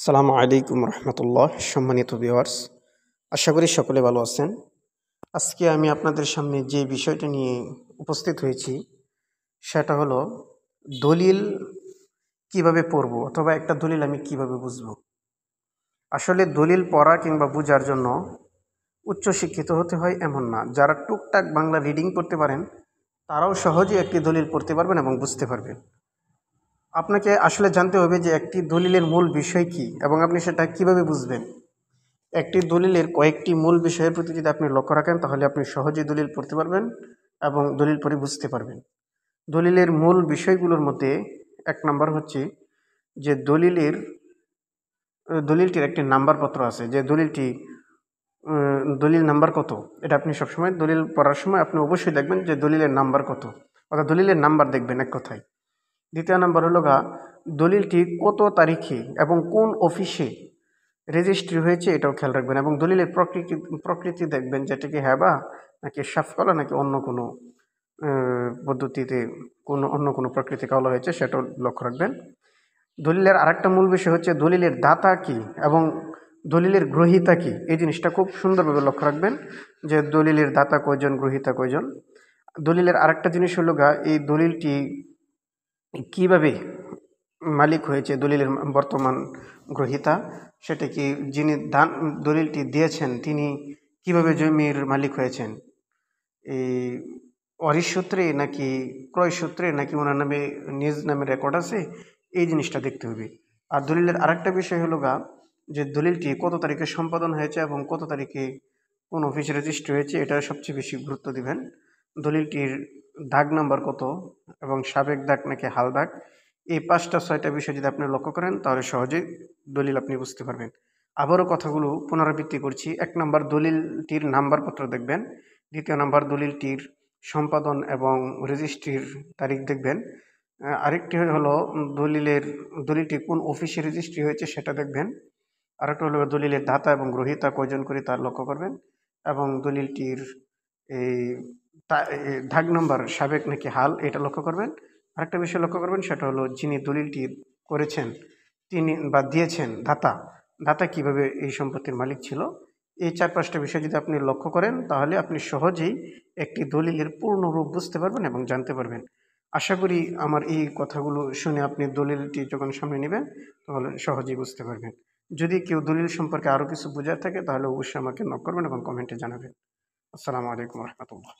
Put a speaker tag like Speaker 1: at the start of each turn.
Speaker 1: সালামু আলাইকুম রহমতুল্লাহ। সম্মানিত ভিউয়ার্স, আশা করি সকলে ভালো আছেন। আজকে আমি আপনাদের সামনে যে বিষয়টা নিয়ে উপস্থিত হয়েছি সেটা হলো দলিল কিভাবে পড়ব অথবা একটা দলিল আমি কিভাবে বুঝব। আসলে দলিল পড়া কিংবা বোঝার জন্য উচ্চশিক্ষিত হতে হয় এমন না। যারা টুকটাক বাংলা রিডিং করতে পারেন তারাও সহজে একটি দলিল পড়তে পারবেন এবং বুঝতে পারবেন। আপনাকে আসলে জানতে হবে যে একটি দলিলের মূল বিষয় কী এবং আপনি সেটা কিভাবে বুঝবেন। একটি দলিলের কয়েকটি মূল বিষয়ের প্রতি যদি আপনি লক্ষ্য রাখেন তাহলে আপনি সহজেই দলিল পড়তে পারবেন এবং দলিল পড়ে বুঝতে পারবেন। দলিলের মূল বিষয়গুলোর মধ্যে ১ নাম্বার হচ্ছে যে দলিলটির একটি নাম্বারপত্র আছে, যে দলিল নাম্বার কত, এটা আপনি সবসময় দলিল পড়ার সময় আপনি অবশ্যই দেখবেন যে দলিলের নাম্বার কত, অর্থাৎ দলিলের নাম্বার দেখবেন এক কথায়। দ্বিতীয় নাম্বার হলো দলিলটি কত তারিখে এবং কোন অফিসে রেজিস্ট্রি হয়েছে এটাও খেয়াল রাখবেন এবং দলিলের প্রকৃতি দেখবেন, যেটাকে হ্যাবা নাকি সাফকলা নাকি অন্য কোনো পদ্ধতিতে অন্য কোনো প্রকৃতি কলা হয়েছে সেটাও লক্ষ্য রাখবেন। দলিলের আরেকটা মূল বিষয় হচ্ছে দলিলের দাতা কি এবং দলিলের গ্রহীতা কি, এই জিনিসটা খুব সুন্দরভাবে লক্ষ্য রাখবেন যে দলিলের দাতা কয়জন, গ্রহীতা কয়জন। দলিলের আরেকটা জিনিস হলো এই দলিলটি কিভাবে মালিক হয়েছে, দলিলের বর্তমান গ্রহীতা সেটা কি, যিনি দলিলটি দিয়েছেন তিনি কিভাবে জমির মালিক হয়েছেন, এই ওয়ারিশ সূত্রে নাকি ক্রয় সূত্রে নাকি ওনার নামে নিজ নামে রেকর্ড আছে, এই জিনিসটা দেখতে হবে। আর দলিলের আরেকটা বিষয় হলো যে দলিলটি কত তারিখে সম্পাদন হয়েছে এবং কত তারিখে কোন অফিসে রেজিস্ট্রি হয়েছে, এটা সবচেয়ে বেশি গুরুত্ব দিবেন। দলিলটির দাগ নাম্বার কত এবং সাবেক দাগ নাকি হাল দাগ, এই ৫টা-৬টা বিষয় যদি আপনি লক্ষ্য করেন তাহলে সহজেই দলিল আপনি বুঝতে পারবেন। আবারও কথাগুলো পুনরাবৃত্তি করছি। ১ নাম্বার দলিলটির নাম্বারপত্র দেখবেন। দ্বিতীয় নাম্বার দলিলটির সম্পাদন এবং রেজিস্ট্রির তারিখ দেখবেন। আরেকটি হলো দলিলটি কোন অফিসে রেজিস্ট্রি হয়েছে সেটা দেখবেন। আরেকটা হলো দলিলের দাতা এবং গ্রহীতা কয়জন করে তার লক্ষ্য করবেন এবং দলিলটির এই দাগ নাম্বার সাবেক নাকি হাল এটা লক্ষ্য করবেন। আরেকটা বিষয় লক্ষ্য করবেন, সেটা হলো যিনি দলিলটি করেছেন তিনি বা দিয়েছেন দাতা কিভাবে এই সম্পত্তির মালিক ছিল। এই ৪-৫টা বিষয় যদি আপনি লক্ষ্য করেন তাহলে আপনি সহজেই একটি দলিলের পূর্ণ রূপ বুঝতে পারবেন এবং জানতে পারবেন। আশা করি আমার এই কথাগুলো শুনে আপনি দলিলটি যখন সামনে নেবেন তাহলে সহজেই বুঝতে পারবেন। যদি কেউ দলিল সম্পর্কে আরও কিছু বোঝার থাকে তাহলে অবশ্যই আমাকে নক করবেন এবং কমেন্টে জানাবেন। আসসালামু আলাইকুম রহমতুল্লাহ।